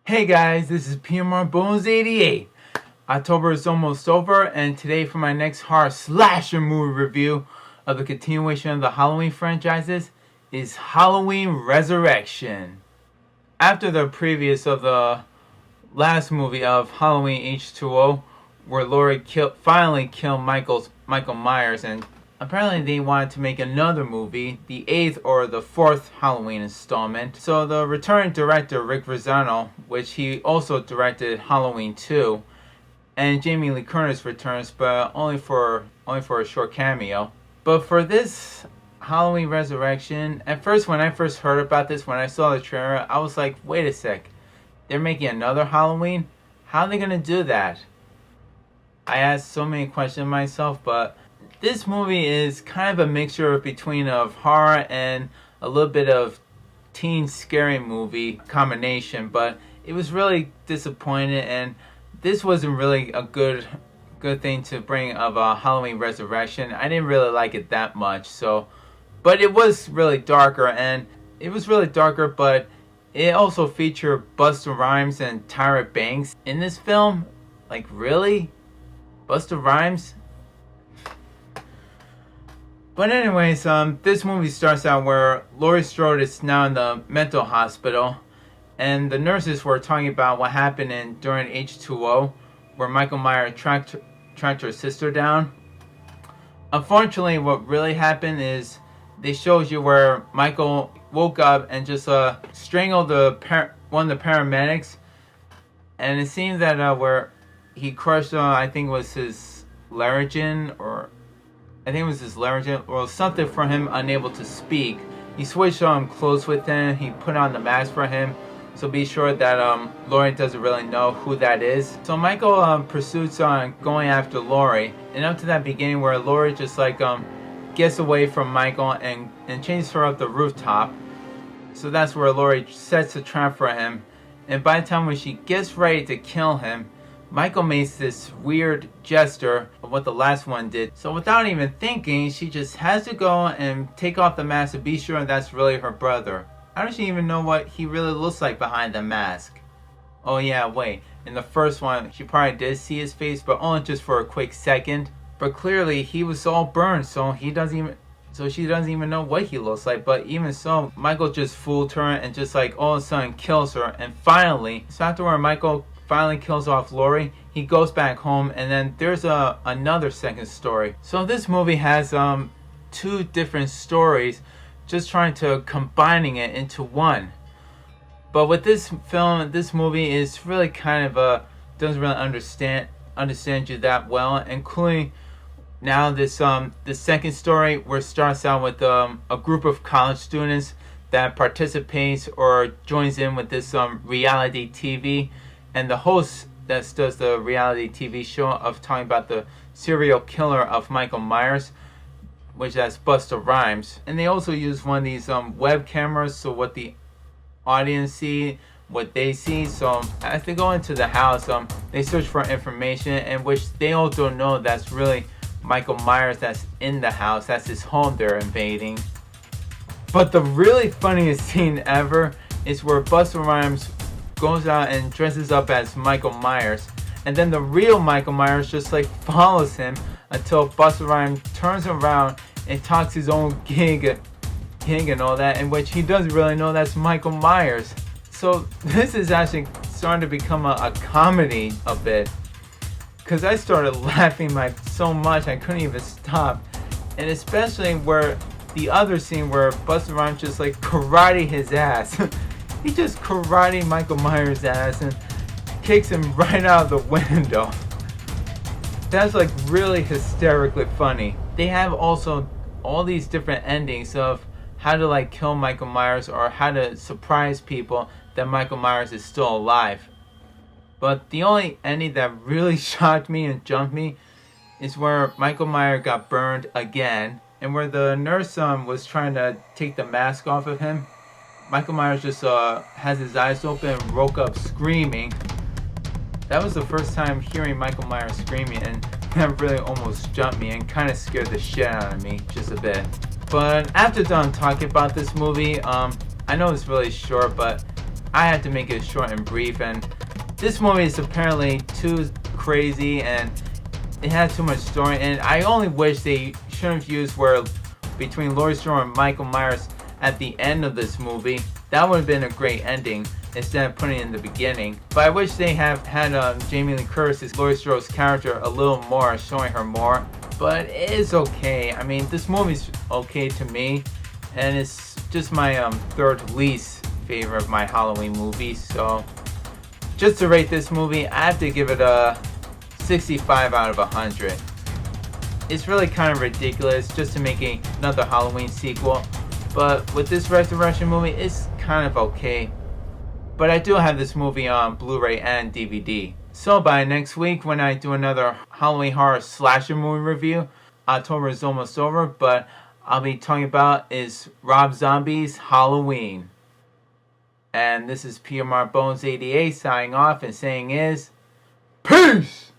Hey guys, this is P.M.R.Bonez88. October is almost over, and today for my next horror slasher movie review of the continuation of the Halloween franchises is Halloween Resurrection. After the previous of the last movie of Halloween H2O, where Laurie finally killed Michael Myers, and apparently they wanted to make another movie, the 8th or the 4th Halloween installment. So the returning director, Rick Rizzano, which he also directed Halloween 2, and Jamie Lee Curtis returns, but only for a short cameo. But for this Halloween Resurrection, at first when I first heard about this, when I saw the trailer, I was like, wait a sec, they're making another Halloween? How are they gonna do that? I asked so many questions myself, but this movie is kind of a mixture between of horror and a little bit of teen scary movie combination, but it was really disappointing, and this wasn't really a good thing to bring of a Halloween Resurrection. I didn't really like it that much, but it was really darker, but it also featured Busta Rhymes and Tyra Banks in this film. Like, really? Busta Rhymes? But anyways, this movie starts out where Laurie Strode is now in the mental hospital, and the nurses were talking about what happened during H2O, where Michael Myers tracked her sister down. Unfortunately, what really happened is they showed you where Michael woke up and just strangled one of the paramedics, and it seems that where he crushed, I think it was his laryngeal, or something for him unable to speak. He switched on clothes with him. He put on the mask for him. So be sure that Laurie doesn't really know who that is. So Michael pursues on going after Laurie. And up to that beginning where Laurie just gets away from Michael and chases her up the rooftop. So that's where Laurie sets a trap for him. And by the time when she gets ready to kill him, Michael makes this weird gesture of what the last one did. So without even thinking, she just has to go and take off the mask to be sure that's really her brother. How does she even know what he really looks like behind the mask? Oh yeah, wait. In the first one, she probably did see his face, but only just for a quick second. But clearly, he was all burned, so she doesn't even know what he looks like. But even so, Michael just fooled her and just all of a sudden kills her. And finally, so after Michael finally kills off Laurie, he goes back home, and then there's another second story. So this movie has two different stories, just trying to combining it into one. But with this movie is really kind of doesn't really understand you that well, including now this the second story, where it starts out with a group of college students that participates or joins in with this reality TV. And the host that does the reality TV show of talking about the serial killer of Michael Myers, which is Busta Rhymes. And they also use one of these web cameras, so what the audience see, what they see. So as they go into the house, they search for information, in which they all don't know that's really Michael Myers that's in the house. That's his home they're invading. But the really funniest scene ever is where Busta Rhymes goes out and dresses up as Michael Myers, and then the real Michael Myers just follows him until Busta Rhymes turns around and talks his own gig and all that, in which he doesn't really know that's Michael Myers. So this is actually starting to become a comedy a bit, because I started laughing so much I couldn't even stop. And especially where the other scene where Busta Rhymes just karate his ass. He just karate Michael Myers' ass and kicks him right out of the window. That's really hysterically funny. They have also all these different endings of how to kill Michael Myers, or how to surprise people that Michael Myers is still alive. But the only ending that really shocked me and jumped me is where Michael Myers got burned again, and where the nurse was trying to take the mask off of him. Michael Myers just has his eyes open and woke up screaming. That was the first time hearing Michael Myers screaming, and that really almost jumped me and kind of scared the shit out of me just a bit. But after done talking about this movie, I know it's really short, but I had to make it short and brief, and this movie is apparently too crazy and it had too much story, and I only wish they shouldn't have used where between Laurie Strode and Michael Myers at the end of this movie. That would have been a great ending instead of putting it in the beginning. But I wish they have had Jamie Lee Curtis's Laurie Strode's character a little more, showing her more. But it is okay. I mean, this movie's okay to me, and it's just my third least favorite of my Halloween movies. So just to rate this movie, I have to give it a 65 out of 100. It's really kind of ridiculous just to make another Halloween sequel, but with this Resurrection movie, it's kind of okay. But I do have this movie on Blu-ray and DVD. So by next week, when I do another Halloween horror slasher movie review, October is almost over, but I'll be talking about is Rob Zombie's Halloween. And this is P.M.R.Bonez88 signing off and saying is, peace!